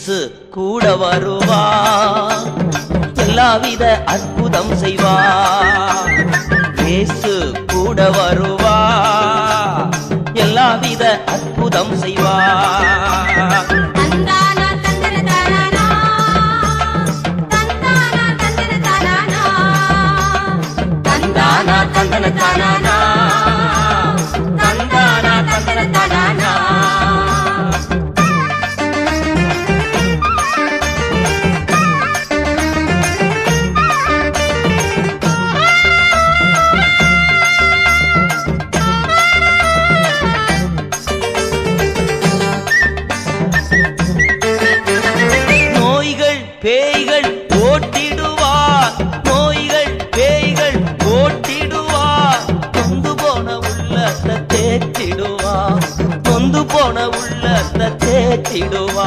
இயேசு கூட வருவா, எல்லாவித அற்புதம் செய்வா. இயேசு கூட வருவா, எல்லாவித அற்புதம் செய்வா. பேய்கள் ஓட்டிடுவார், நோய்கள் பேய்கள் ஓட்டிடுவார். தொந்து போன உள்ளத்தை தேற்றிடுவார், தொந்து போன உள்ளத்தை தேற்றிடுவார்.